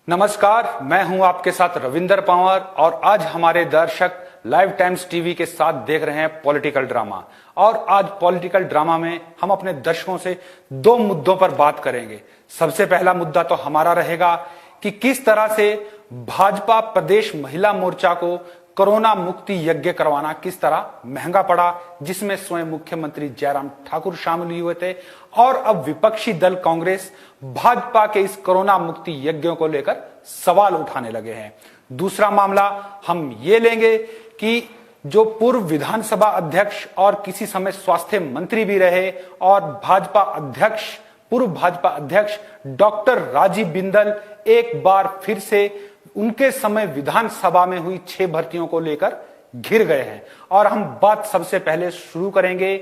नमस्कार, मैं हूं आपके साथ रविंदर पंवर और आज हमारे दर्शक लाइव टाइम्स टीवी के साथ देख रहे हैं पॉलिटिकल ड्रामा। और आज पॉलिटिकल ड्रामा में हम अपने दर्शकों से दो मुद्दों पर बात करेंगे। सबसे पहला मुद्दा तो हमारा रहेगा कि किस तरह से भाजपा प्रदेश महिला मोर्चा को कोरोना मुक्ति यज्ञ करवाना किस तरह महंगा पड़ा, जिसमें स्वयं मुख्यमंत्री जयराम ठाकुर शामिल हुए थे। और अब विपक्षी दल कांग्रेस भाजपा के इस कोरोना मुक्ति यज्ञों को लेकर सवाल उठाने लगे हैं। दूसरा मामला हम ये लेंगे कि जो पूर्व विधानसभा अध्यक्ष और किसी समय स्वास्थ्य मंत्री भी रहे और पूर्व भाजपा अध्यक्ष डॉक्टर राजीव बिंदल एक बार फिर से उनके समय विधानसभा में हुई 6 भर्तियों को लेकर घिर गए हैं। और हम बात सबसे पहले शुरू करेंगे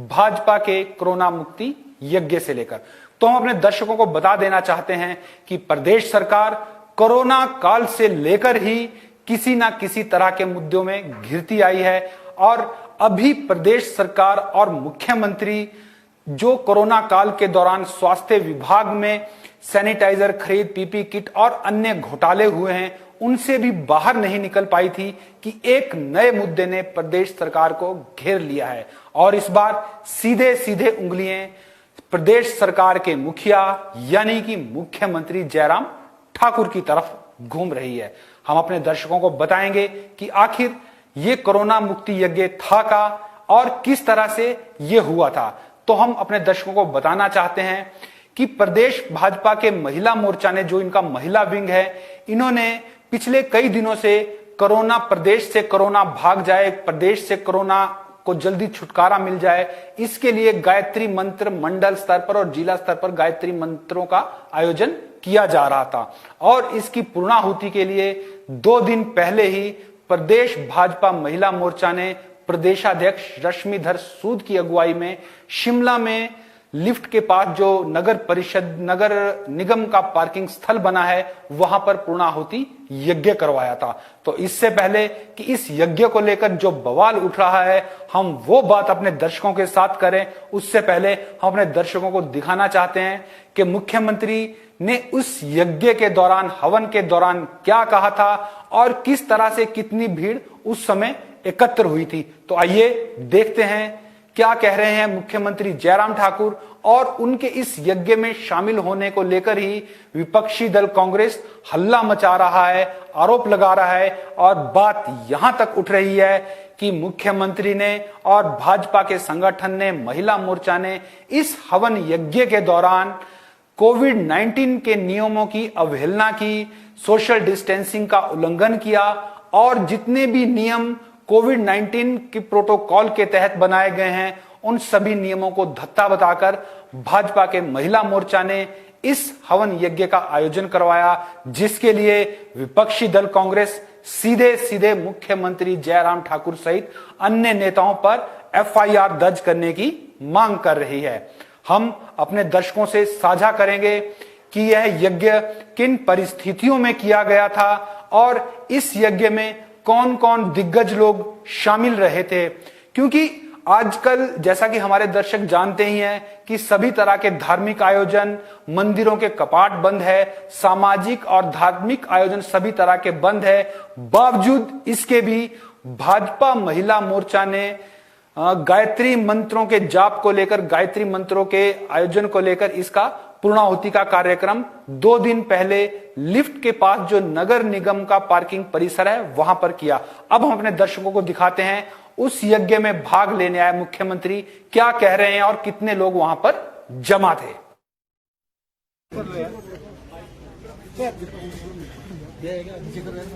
भाजपा के कोरोना मुक्ति यज्ञ से लेकर। तो हम अपने दर्शकों को बता देना चाहते हैं कि प्रदेश सरकार कोरोना काल से लेकर ही किसी ना किसी तरह के मुद्दों में घिरती आई है। और अभी प्रदेश सरकार और मुख्यमंत्री जो कोरोना काल के दौरान स्वास्थ्य विभाग में सैनिटाइजर खरीद, पीपी किट और अन्य घोटाले हुए हैं, उनसे भी बाहर नहीं निकल पाई थी कि एक नए मुद्दे ने प्रदेश सरकार को घेर लिया है। और इस बार सीधे सीधे उंगलियां प्रदेश सरकार के मुखिया यानी कि मुख्यमंत्री जयराम ठाकुर की तरफ घूम रही है। हम अपने दर्शकों को बताएंगे कि आखिर ये कोरोना मुक्ति यज्ञ था का और किस तरह से ये हुआ था। तो हम अपने दर्शकों को बताना चाहते हैं कि प्रदेश भाजपा के महिला मोर्चा ने, जो इनका महिला विंग है, इन्होंने पिछले कई दिनों से प्रदेश से कोरोना भाग जाए, प्रदेश से कोरोना को जल्दी छुटकारा मिल जाए, इसके लिए गायत्री मंत्र मंडल स्तर पर और जिला स्तर पर गायत्री मंत्रों का आयोजन किया जा रहा था। और इसकी पूर्णाहुति के लिए 2 दिन पहले ही प्रदेश भाजपा महिला मोर्चा ने प्रदेशाध्यक्ष रश्मिधर सूद की अगुवाई में शिमला में लिफ्ट के पास जो नगर निगम का पार्किंग स्थल बना है, वहां पर पूर्णाहुति यज्ञ करवाया था। तो इससे पहले कि इस यज्ञ को लेकर जो बवाल उठ रहा है हम वो बात अपने दर्शकों के साथ करें, उससे पहले हम अपने दर्शकों को दिखाना चाहते हैं कि मुख्यमंत्री ने उस यज्ञ के दौरान, हवन के दौरान क्या कहा था और किस तरह से कितनी भीड़ उस समय एकत्र हुई थी। तो आइए देखते हैं क्या कह रहे हैं मुख्यमंत्री जयराम ठाकुर। और उनके इस यज्ञ में शामिल होने को लेकर ही विपक्षी दल कांग्रेस हल्ला मचा रहा है, आरोप लगा रहा है और बात यहां तक उठ रही है कि मुख्यमंत्री ने और भाजपा के संगठन ने, महिला मोर्चा ने इस हवन यज्ञ के दौरान कोविड-19 के नियमों की अवहेलना की, सोशल डिस्टेंसिंग का उल्लंघन किया और जितने भी नियम कोविड-19 के प्रोटोकॉल के तहत बनाए गए हैं, उन सभी नियमों को धत्ता बताकर भाजपा के महिला मोर्चा ने इस हवन यज्ञ का आयोजन करवाया, जिसके लिए विपक्षी दल कांग्रेस सीधे सीधे मुख्यमंत्री जयराम ठाकुर सहित अन्य नेताओं पर एफआईआर दर्ज करने की मांग कर रही है। हम अपने दर्शकों से साझा करेंगे कि यह यज्ञ किन परिस्थितियों में किया गया था और इस यज्ञ में कौन कौन दिग्गज लोग शामिल रहे थे। क्योंकि आजकल जैसा कि हमारे दर्शक जानते ही हैं कि सभी तरह के धार्मिक आयोजन, मंदिरों के कपाट बंद है, सामाजिक और धार्मिक आयोजन सभी तरह के बंद है। बावजूद इसके भी भाजपा महिला मोर्चा ने गायत्री मंत्रों के जाप को लेकर, गायत्री मंत्रों के आयोजन को लेकर इसका पूर्णाहुति का कार्यक्रम 2 दिन पहले लिफ्ट के पास जो नगर निगम का पार्किंग परिसर है वहां पर किया। अब हम अपने दर्शकों को दिखाते हैं उस यज्ञ में भाग लेने आए मुख्यमंत्री क्या कह रहे हैं और कितने लोग वहां पर जमा थे।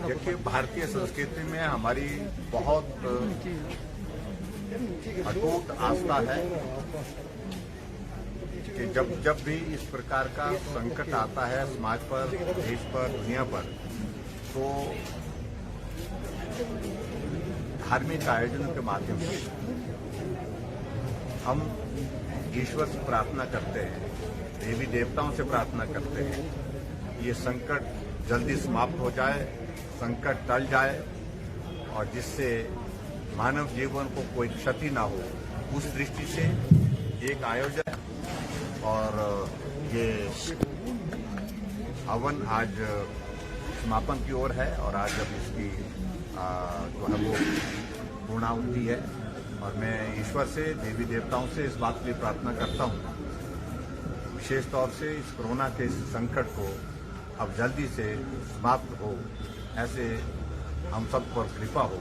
देखिए, भारतीय संस्कृति में हमारी बहुत अटूट आस्था है कि जब भी इस प्रकार का संकट आता है समाज पर, देश पर, दुनिया पर, तो धार्मिक आयोजनों के माध्यम से हम ईश्वर से प्रार्थना करते हैं, देवी देवताओं से प्रार्थना करते हैं, ये संकट जल्दी समाप्त हो जाए, संकट टल जाए और जिससे मानव जीवन को कोई क्षति ना हो, उस दृष्टि से एक आयोजन और ये हवन आज समापन की ओर है और आज जब इसकी जो है वो पूर्णाहुति है और मैं ईश्वर से, देवी देवताओं से इस बात के लिए प्रार्थना करता हूँ, विशेष तौर से इस कोरोना के इस संकट को अब जल्दी से समाप्त हो, ऐसे हम सब पर कृपा हो,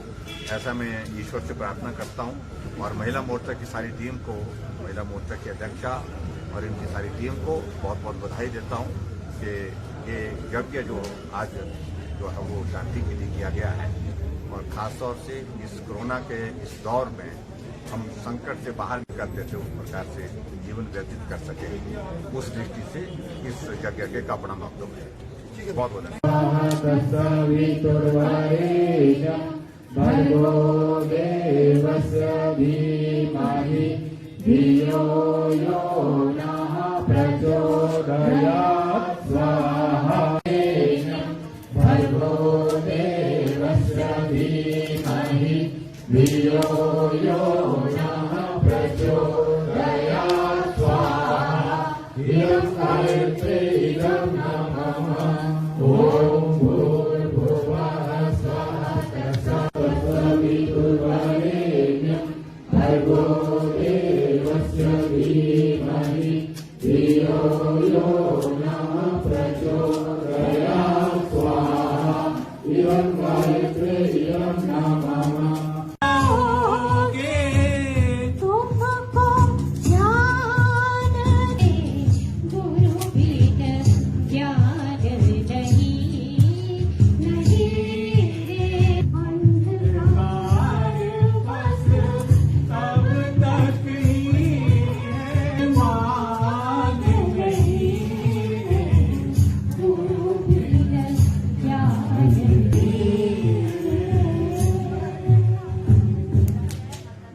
ऐसा मैं ईश्वर से प्रार्थना करता हूं। और महिला मोर्चा की सारी टीम को, महिला मोर्चा की अध्यक्षा और इनकी सारी टीम को बहुत बहुत बधाई देता हूं कि ये यज्ञ जो आज जो है वो शांति के लिए किया गया है और खास तौर से इस कोरोना के इस दौर में हम संकट से बाहर निकलते थे, उस प्रकार से जीवन व्यतीत कर सके, उस दृष्टि से इस यज्ञ के का बड़ा महत्व है। बहुत बहुत भर्गो देवस्य धीमहि धियो यो नः प्रचोदयात् स्वाहा। भर्गो देवस्य धीमहि धियो यो नः प्रचोदयात् स्वाहा। इदं गायत्री इदं नमः। ॐ भूर्भुवः स्वः तत्सवितुर्वरेण्यं भर्गो देवस्य धीमहि धियो यो नः प्रचोदयात् स्वाहा। इदं गायत्री इदं नमः।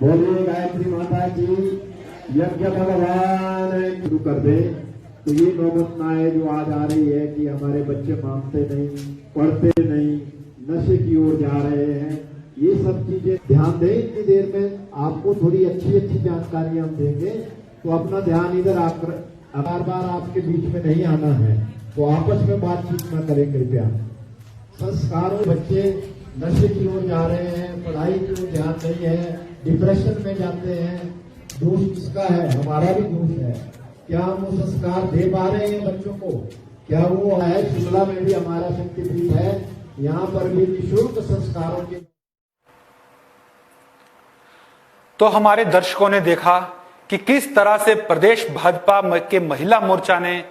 बोलिए गायत्री माता की। यज्ञ भगवान शुरू कर दे तो ये नौबत ना आए जो आज आ रही है कि हमारे बच्चे मानते नहीं, पढ़ते नहीं, नशे की ओर जा रहे हैं। ये सब चीजें ध्यान दें। इतनी देर में आपको थोड़ी अच्छी अच्छी जानकारी हम देंगे, तो अपना ध्यान इधर आकर बार बार आपके बीच में नहीं आना है, तो आपस में बातचीत न करें कृपया। संस्कारों बच्चे नशे की ओर जा रहे हैं, पढ़ाई की ओर ध्यान नहीं है, डिप्रेशन में जाते हैं। दोष किसका है? हमारा भी दोष है। क्या हम वो संस्कार दे पा रहे हैं बच्चों को? क्या वो है? शिमला में भी हमारा शक्तिपीठ है, यहाँ पर भी निःशुल्क संस्कारों के। तो हमारे दर्शकों ने देखा कि किस तरह से प्रदेश भाजपा के महिला मोर्चा ने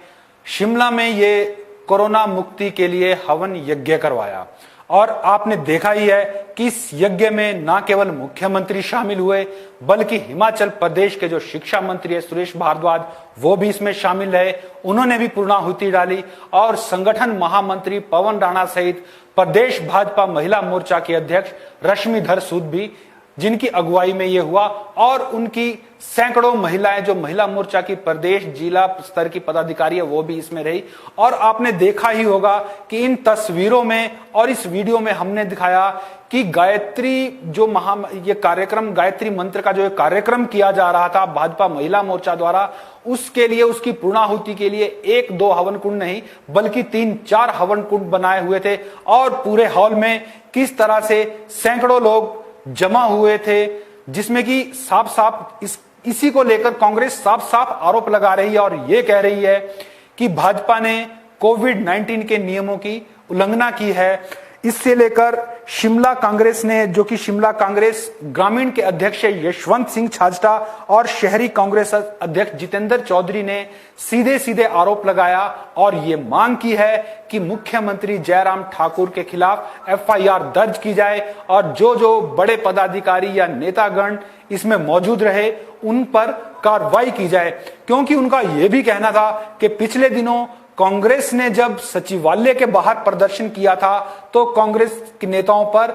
शिमला में ये कोरोना मुक्ति के लिए हवन यज्ञ करवाया। और आपने देखा ही है कि इस यज्ञ में न केवल मुख्यमंत्री शामिल हुए, बल्कि हिमाचल प्रदेश के जो शिक्षा मंत्री है सुरेश भारद्वाज, वो भी इसमें शामिल रहे। उन्होंने भी पूर्णाहुति डाली और संगठन महामंत्री पवन राणा सहित प्रदेश भाजपा महिला मोर्चा के अध्यक्ष रश्मिधर सूद भी, जिनकी अगुवाई में यह हुआ, और उनकी सैकड़ों महिलाएं जो महिला मोर्चा की प्रदेश जिला स्तर की पदाधिकारी है वो भी इसमें रही। और आपने देखा ही होगा कि इन तस्वीरों में और इस वीडियो में हमने दिखाया कि गायत्री जो ये कार्यक्रम, गायत्री मंत्र का जो कार्यक्रम किया जा रहा था भाजपा महिला मोर्चा द्वारा, उसके लिए, उसकी पूर्णाहुति के लिए 1-2 हवन कुंड नहीं बल्कि 3-4 हवन कुंड बनाए हुए थे। और पूरे हॉल में किस तरह से सैकड़ों लोग जमा हुए थे, जिसमें कि साफ साफ इसी को लेकर कांग्रेस साफ साफ आरोप लगा रही है और यह कह रही है कि भाजपा ने कोविड-19 के नियमों की उल्लंघना की है। इससे लेकर शिमला कांग्रेस ने, जो कि शिमला कांग्रेस ग्रामीण के अध्यक्ष यशवंत सिंह छाजटा और शहरी कांग्रेस अध्यक्ष जितेंद्र चौधरी ने सीधे सीधे आरोप लगाया और ये मांग की है कि मुख्यमंत्री जयराम ठाकुर के खिलाफ एफआईआर दर्ज की जाए और जो जो बड़े पदाधिकारी या नेतागण इसमें मौजूद रहे उन पर कार्रवाई की जाए। क्योंकि उनका यह भी कहना था कि पिछले दिनों कांग्रेस ने जब सचिवालय के बाहर प्रदर्शन किया था तो कांग्रेस के नेताओं पर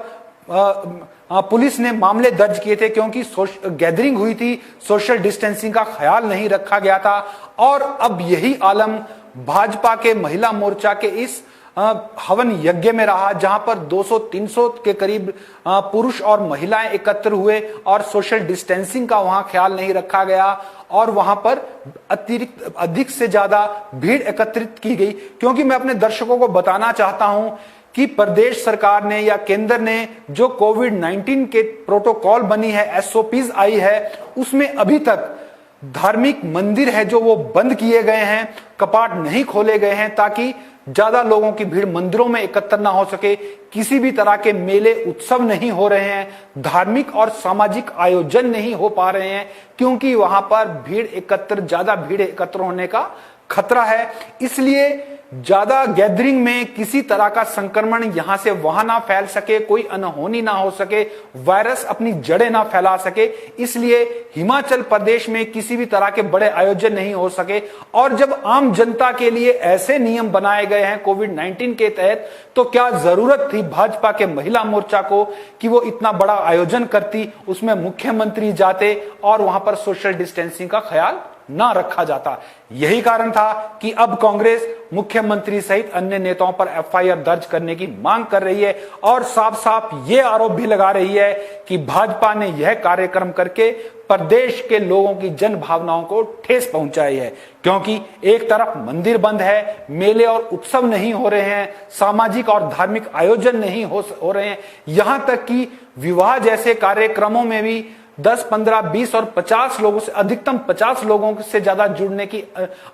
पुलिस ने मामले दर्ज किए थे, क्योंकि गैदरिंग हुई थी, सोशल डिस्टेंसिंग का ख्याल नहीं रखा गया था। और अब यही आलम भाजपा के महिला मोर्चा के इस हवन यज्ञ में रहा, जहां पर 200-300 के करीब पुरुष और महिलाएं एकत्र हुए और सोशल डिस्टेंसिंग का वहां ख्याल नहीं रखा गया और वहां पर अधिक से ज्यादा भीड़ एकत्रित की गई। क्योंकि मैं अपने दर्शकों को बताना चाहता हूं कि प्रदेश सरकार ने या केंद्र ने जो कोविड-19 के प्रोटोकॉल बनी है, एसओपीज आई है, उसमें अभी तक धार्मिक मंदिर है जो वो बंद किए गए हैं, कपाट नहीं खोले गए हैं ताकि ज्यादा लोगों की भीड़ मंदिरों में एकत्र ना हो सके। किसी भी तरह के मेले उत्सव नहीं हो रहे हैं, धार्मिक और सामाजिक आयोजन नहीं हो पा रहे हैं क्योंकि वहां पर ज्यादा भीड़ एकत्र होने का खतरा है। इसलिए ज्यादा गैदरिंग में किसी तरह का संक्रमण यहां से वहां ना फैल सके, कोई अनहोनी ना हो सके, वायरस अपनी जड़ें ना फैला सके, इसलिए हिमाचल प्रदेश में किसी भी तरह के बड़े आयोजन नहीं हो सके। और जब आम जनता के लिए ऐसे नियम बनाए गए हैं कोविड-19 के तहत, तो क्या जरूरत थी भाजपा के महिला मोर्चा को कि वो इतना बड़ा आयोजन करती, उसमें मुख्यमंत्री जाते और वहां पर सोशल डिस्टेंसिंग का ख्याल ना रखा जाता। यही कारण था कि अब कांग्रेस मुख्यमंत्री सहित अन्य नेताओं पर एफआईआर दर्ज करने की मांग कर रही है और साफ साफ ये आरोप भी लगा रही है कि भाजपा ने यह कार्यक्रम करके प्रदेश के लोगों की जन भावनाओं को ठेस पहुंचाई है। क्योंकि एक तरफ मंदिर बंद है, मेले और उत्सव नहीं हो रहे हैं, सामाजिक और धार्मिक आयोजन नहीं हो रहे हैं, यहां तक कि विवाह जैसे कार्यक्रमों में भी 10, 15, 20 और 50 लोगों से, अधिकतम 50 लोगों से ज्यादा जुड़ने की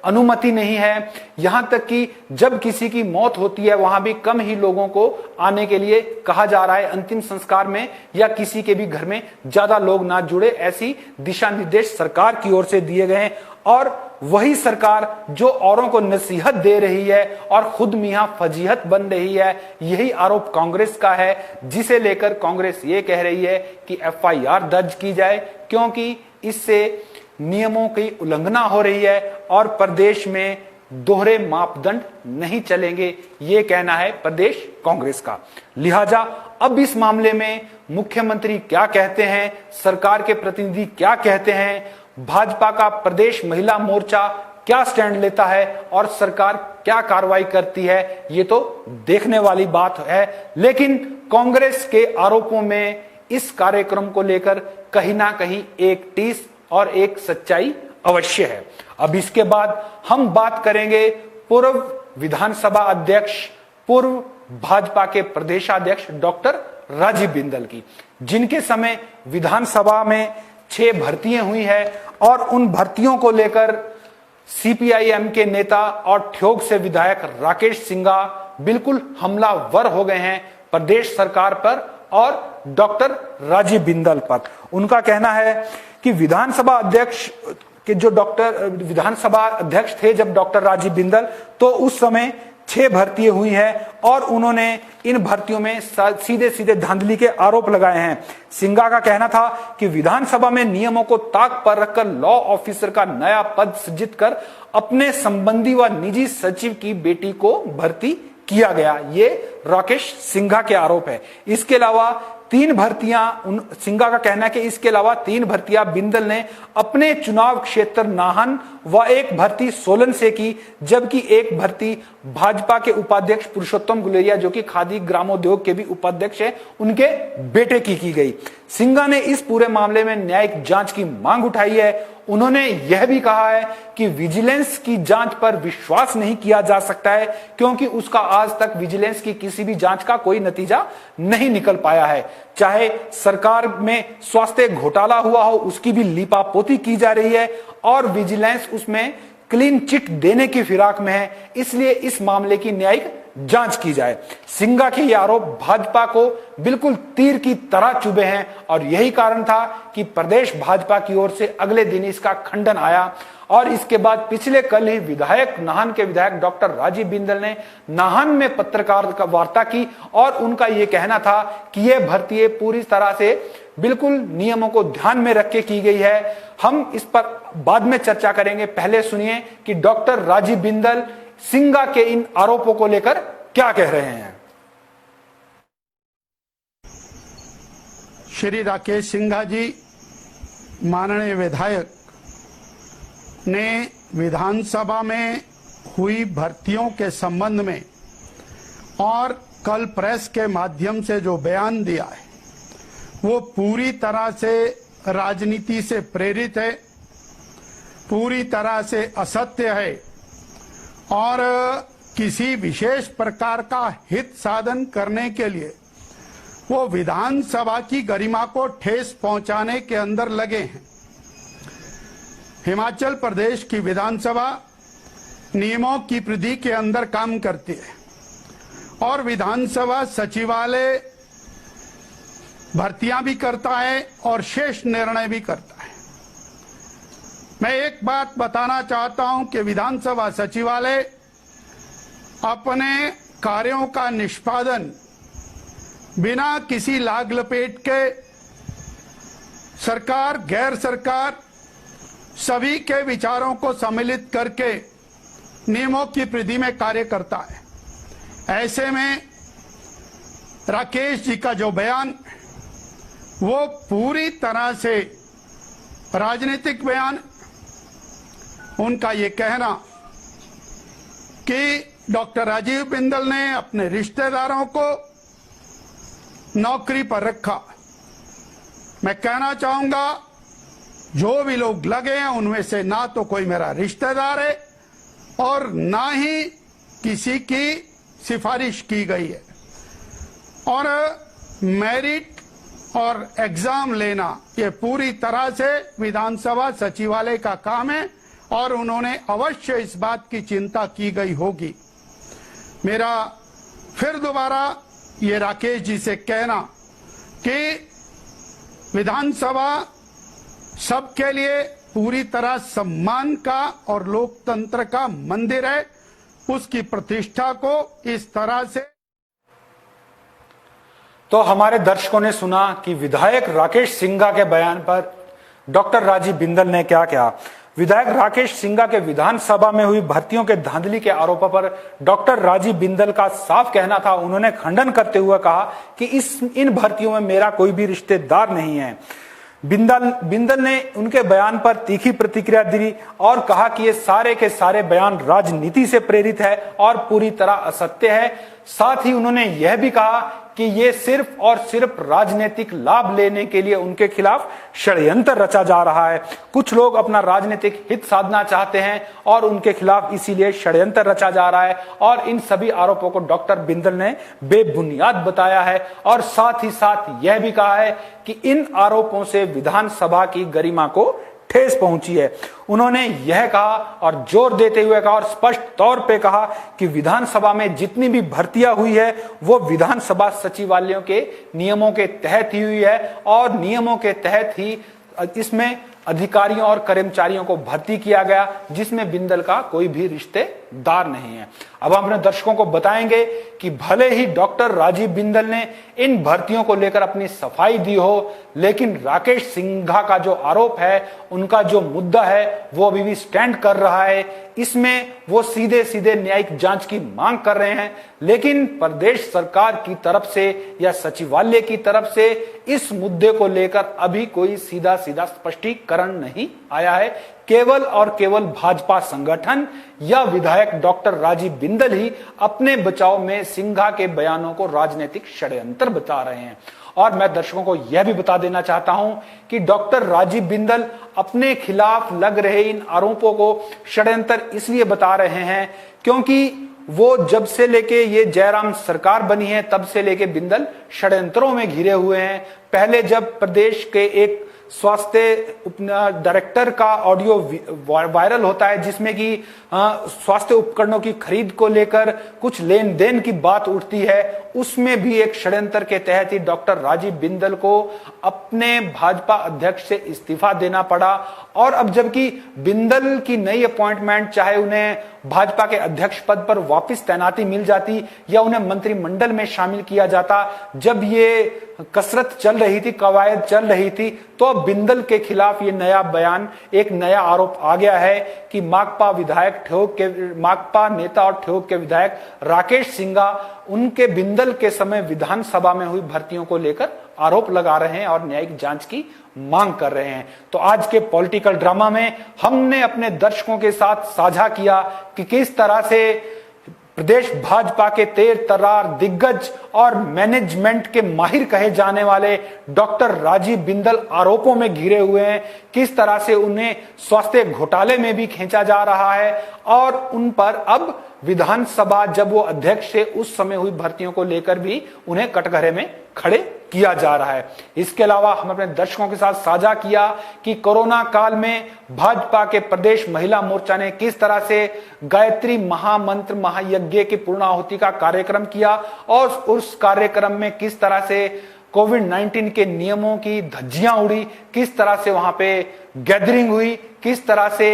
अनुमति नहीं है। यहां तक कि जब किसी की मौत होती है वहां भी कम ही लोगों को आने के लिए कहा जा रहा है अंतिम संस्कार में, या किसी के भी घर में ज्यादा लोग ना जुड़े, ऐसी दिशा निर्देश सरकार की ओर से दिए गए हैं। और वही सरकार जो औरों को नसीहत दे रही है और खुद मियां फजीहत बन रही है, यही आरोप कांग्रेस का है, जिसे लेकर कांग्रेस ये कह रही है कि एफआईआर दर्ज की जाए क्योंकि इससे नियमों की उल्लंघना हो रही है और प्रदेश में दोहरे मापदंड नहीं चलेंगे, ये कहना है प्रदेश कांग्रेस का। लिहाजा अब इस मामले में मुख्यमंत्री क्या कहते हैं, सरकार के प्रतिनिधि क्या कहते हैं, भाजपा का प्रदेश महिला मोर्चा क्या स्टैंड लेता है और सरकार क्या कार्रवाई करती है, ये तो देखने वाली बात है। लेकिन कांग्रेस के आरोपों में इस कार्यक्रम को लेकर कहीं ना कहीं एक टीस और एक सच्चाई अवश्य है। अब इसके बाद हम बात करेंगे पूर्व विधानसभा अध्यक्ष, पूर्व भाजपा के प्रदेशाध्यक्ष डॉक्टर राजीव बिंदल की, जिनके समय विधानसभा में 6 भर्तियां हुई है और उन भर्तियों को लेकर सीपीआईएम के नेता और ठियोग से विधायक राकेश सिंघा बिल्कुल हमलावर हो गए हैं प्रदेश सरकार पर और डॉक्टर राजीव बिंदल पर। उनका कहना है कि विधानसभा अध्यक्ष के जो विधानसभा अध्यक्ष थे जब डॉक्टर राजीव बिंदल, तो उस समय 6 भर्तियां हुई हैं और उन्होंने इन भर्तियों में सीधे सीधे धांधली के आरोप लगाए हैं। सिंघा का कहना था कि विधानसभा में नियमों को ताक पर रखकर लॉ ऑफिसर का नया पद सृजित कर अपने संबंधी व निजी सचिव की बेटी को भर्ती किया गया, ये राकेश सिंघा के आरोप है। इसके अलावा 3 भर्तियां, सिंघा का कहना है कि इसके अलावा 3 भर्तियां बिंदल ने अपने चुनाव क्षेत्र नाहन व 1 भर्ती सोलन से की, जबकि 1 भर्ती भाजपा के उपाध्यक्ष पुरुषोत्तम गुलेरिया, जो कि खादी ग्रामोद्योग के भी उपाध्यक्ष हैं, उनके बेटे की गई। सिंघा ने इस पूरे मामले में न्यायिक जांच की मांग उठाई है। उन्होंने यह भी कहा है कि विजिलेंस की जांच पर विश्वास नहीं किया जा सकता है क्योंकि उसका आज तक विजिलेंस की किसी भी जांच का कोई नतीजा नहीं निकल पाया है। चाहे सरकार में स्वास्थ्य घोटाला हुआ हो, उसकी भी लीपापोती की जा रही है और विजिलेंस उसमें क्लीन चिट देने की फिराक में है, इसलिए इस मामले की न्यायिक जांच की जाए। सिंघा के ये आरोप भाजपा को बिल्कुल तीर की तरह चुभे हैं और यही कारण था कि प्रदेश भाजपा की ओर से अगले दिन इसका खंडन आया। और इसके बाद पिछले कल ही नाहन के विधायक डॉक्टर राजीव बिंदल ने नाहन में पत्रकार वार्ता की और उनका यह कहना था कि यह भर्ती पूरी तरह से बिल्कुल नियमों को ध्यान में रख के की गई है। हम इस पर बाद में चर्चा करेंगे, पहले सुनिए कि डॉक्टर राजीव बिंदल सिंघा के इन आरोपों को लेकर क्या कह रहे हैं। श्री राकेश सिंघा जी माननीय विधायक ने विधानसभा में हुई भर्तियों के संबंध में और कल प्रेस के माध्यम से जो बयान दिया है वो पूरी तरह से राजनीति से प्रेरित है, पूरी तरह से असत्य है और किसी विशेष प्रकार का हित साधन करने के लिए वो विधानसभा की गरिमा को ठेस पहुंचाने के अंदर लगे हैं। हिमाचल प्रदेश की विधानसभा नियमों की परिधि के अंदर काम करती है और विधानसभा सचिवालय भर्तियां भी करता है और शेष निर्णय भी करता है। मैं एक बात बताना चाहता हूं कि विधानसभा सचिवालय अपने कार्यों का निष्पादन बिना किसी लाग लपेट के सरकार गैर सरकार सभी के विचारों को सम्मिलित करके नियमों की परिधि में कार्य करता है। ऐसे में राकेश जी का जो बयान वो पूरी तरह से राजनीतिक बयान, उनका ये कहना कि डॉक्टर राजीव बिंदल ने अपने रिश्तेदारों को नौकरी पर रखा। मैं कहना चाहूंगा जो भी लोग लगे हैं उनमें से ना तो कोई मेरा रिश्तेदार है और ना ही किसी की सिफारिश की गई है। और मेरिट और एग्जाम लेना ये पूरी तरह से विधानसभा सचिवालय का काम है और उन्होंने अवश्य इस बात की चिंता की गई होगी। मेरा फिर दोबारा ये राकेश जी से कहना कि विधानसभा सबके लिए पूरी तरह सम्मान का और लोकतंत्र का मंदिर है, उसकी प्रतिष्ठा को इस तरह से। तो हमारे दर्शकों ने सुना कि विधायक राकेश सिंघा के बयान पर डॉक्टर राजीव बिंदल ने क्या कहा। विधायक राकेश सिंघा के विधानसभा में हुई भर्तियों के धांधली के आरोपों पर डॉक्टर राजीव बिंदल का साफ कहना था। उन्होंने खंडन करते हुए कहा कि इन भर्तियों में मेरा कोई भी रिश्तेदार नहीं है। बिंदल ने उनके बयान पर तीखी प्रतिक्रिया दी और कहा कि ये सारे के सारे बयान राजनीति से प्रेरित है और पूरी तरह असत्य है। साथ ही उन्होंने यह भी कहा कि ये सिर्फ और सिर्फ राजनीतिक लाभ लेने के लिए उनके खिलाफ षड्यंत्र रचा जा रहा है। कुछ लोग अपना राजनीतिक हित साधना चाहते हैं और उनके खिलाफ इसीलिए षड्यंत्र रचा जा रहा है और इन सभी आरोपों को डॉक्टर बिंदल ने बेबुनियाद बताया है। और साथ ही साथ यह भी कहा है कि इन आरोपों से विधानसभा की गरिमा को ठेस पहुंची है। उन्होंने यह कहा और जोर देते हुए कहा और स्पष्ट तौर पे कहा कि विधानसभा में जितनी भी भर्तियां हुई है वो विधानसभा सचिवालयों के नियमों के तहत ही हुई है और नियमों के तहत ही इसमें अधिकारियों और कर्मचारियों को भर्ती किया गया, जिसमें बिंदल का कोई भी रिश्तेदार नहीं है। अब हम अपने दर्शकों को बताएंगे कि भले ही डॉक्टर राजीव बिंदल ने इन भर्तियों को लेकर अपनी सफाई दी हो, लेकिन राकेश सिंघा का जो आरोप है, उनका जो मुद्दा है, वो अभी भी स्टैंड कर रहा है। इसमें वो सीधे सीधे न्यायिक जांच की मांग कर रहे हैं, लेकिन प्रदेश सरकार की तरफ से या सचिवालय की तरफ से इस मुद्दे को लेकर अभी कोई सीधा सीधा स्पष्टीकरण नहीं आया है। केवल और केवल भाजपा संगठन या विधायक डॉक्टर राजीव बिंदल ही अपने बचाव में सिंघा के बयानों को राजनीतिक षड्यंत्र बता रहे हैं। और मैं दर्शकों को यह भी बता देना चाहता हूं कि डॉक्टर राजीव बिंदल अपने खिलाफ लग रहे इन आरोपों को षड्यंत्र इसलिए बता रहे हैं क्योंकि वो जब से लेके ये जयराम सरकार बनी है तब से लेके बिंदल षड्यंत्रों में घिरे हुए हैं। पहले जब प्रदेश के एक स्वास्थ्य डायरेक्टर का ऑडियो वायरल होता है जिसमें कि स्वास्थ्य उपकरणों की खरीद को लेकर कुछ लेन देन की बात उठती है, उसमें भी एक षड्यंत्र के तहत ही डॉक्टर राजीव बिंदल को अपने भाजपा अध्यक्ष से इस्तीफा देना पड़ा। और अब जबकि बिंदल की नई अपॉइंटमेंट, चाहे उन्हें भाजपा के अध्यक्ष पद पर वापस तैनाती मिल जाती या उन्हें मंत्रिमंडल में शामिल किया जाता, जब ये कसरत चल रही थी, कवायद चल रही थी, तो अब बिंदल के खिलाफ ये नया बयान, एक नया आरोप आ गया है कि माकपा नेता और ठियोग के विधायक राकेश सिंघा उनके बिंदल के समय विधानसभा में हुई भर्तियों को लेकर आरोप लगा रहे हैं और न्यायिक जांच की मांग कर रहे हैं। तो आज के पॉलिटिकल ड्रामा में हमने अपने दर्शकों के साथ साझा किया कि किस तरह से प्रदेश भाजपा के तेर तर्रार दिग्गज और मैनेजमेंट के माहिर कहे जाने वाले डॉक्टर राजीव बिंदल आरोपों में घिरे हुए हैं। किस तरह से उन्हें स्वास्थ्य घोटाले में भी खींचा जा रहा है और उन पर अब विधानसभा जब वो अध्यक्ष थे उस समय हुई भर्तियों को लेकर भी उन्हें कटघरे में खड़े किया जा रहा है। इसके अलावा हम अपने दर्शकों के साथ साझा किया कि कोरोना काल में भाजपा के प्रदेश महिला मोर्चा ने किस तरह से गायत्री महामंत्र महायज्ञ की पूर्णाहुति का कार्यक्रम किया और उस कार्यक्रम में किस तरह से कोविड-19 के नियमों की धज्जियां उड़ी, किस तरह से वहां पे गैदरिंग हुई, किस तरह से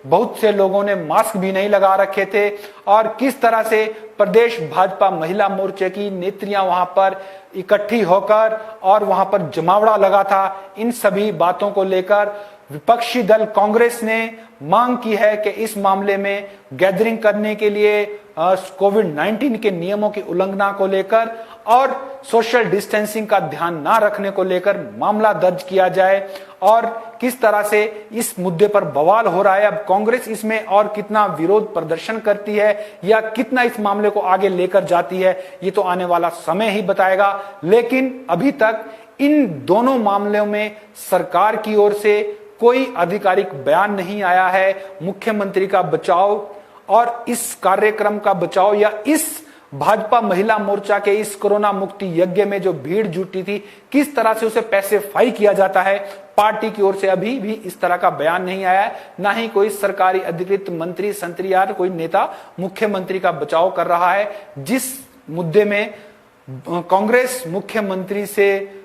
बहुत से लोगों ने मास्क भी नहीं लगा रखे थे और किस तरह से प्रदेश भाजपा महिला मोर्चे की नेत्रियां वहां पर इकट्ठी होकर और वहां पर जमावड़ा लगा था। इन सभी बातों को लेकर विपक्षी दल कांग्रेस ने मांग की है कि इस मामले में गैदरिंग करने के लिए कोविड-19 के नियमों की उल्लंघना को लेकर और सोशल डिस्टेंसिंग का ध्यान ना रखने को लेकर मामला दर्ज किया जाए और किस तरह से इस मुद्दे पर बवाल हो रहा है। अब कांग्रेस इसमें और कितना विरोध प्रदर्शन करती है या कितना इस मामले को आगे लेकर जाती है, ये तो आने वाला समय ही बताएगा। लेकिन अभी तक इन दोनों मामलों में सरकार की ओर से कोई आधिकारिक बयान नहीं आया है। मुख्यमंत्री का बचाव और इस कार्यक्रम का बचाव या इस भाजपा महिला मोर्चा के इस कोरोना मुक्ति यज्ञ में जो भीड़ जुटी थी, किस तरह से उसे पैसिफाई किया जाता है, पार्टी की ओर से अभी भी इस तरह का बयान नहीं आया है। ना ही कोई सरकारी अधिकृत मंत्री संतरी या कोई नेता मुख्यमंत्री का बचाव कर रहा है। जिस मुद्दे में कांग्रेस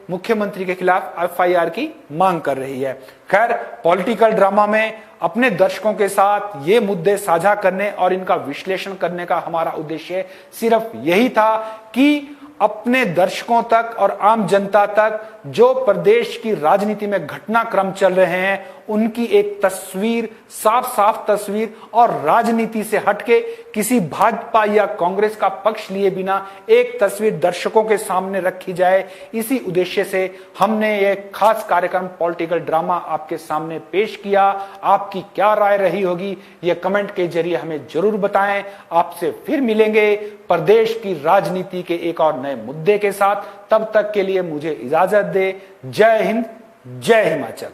मुख्यमंत्री के खिलाफ एफआईआर की मांग कर रही है। खैर, पॉलिटिकल ड्रामा में अपने दर्शकों के साथ ये मुद्दे साझा करने और इनका विश्लेषण करने का हमारा उद्देश्य सिर्फ यही था कि अपने दर्शकों तक और आम जनता तक जो प्रदेश की राजनीति में घटनाक्रम चल रहे हैं उनकी एक तस्वीर, साफ साफ तस्वीर और राजनीति से हटके किसी भाजपा या कांग्रेस का पक्ष लिए बिना एक तस्वीर दर्शकों के सामने रखी जाए। इसी उद्देश्य से हमने ये खास कार्यक्रम पॉलिटिकल ड्रामा आपके सामने पेश किया। आपकी क्या राय रही होगी ये कमेंट के जरिए हमें जरूर बताएं। आपसे फिर मिलेंगे प्रदेश की राजनीति के एक और नए मुद्दे के साथ। तब तक के लिए मुझे इजाजत दे। जय हिंद, जय हिमाचल।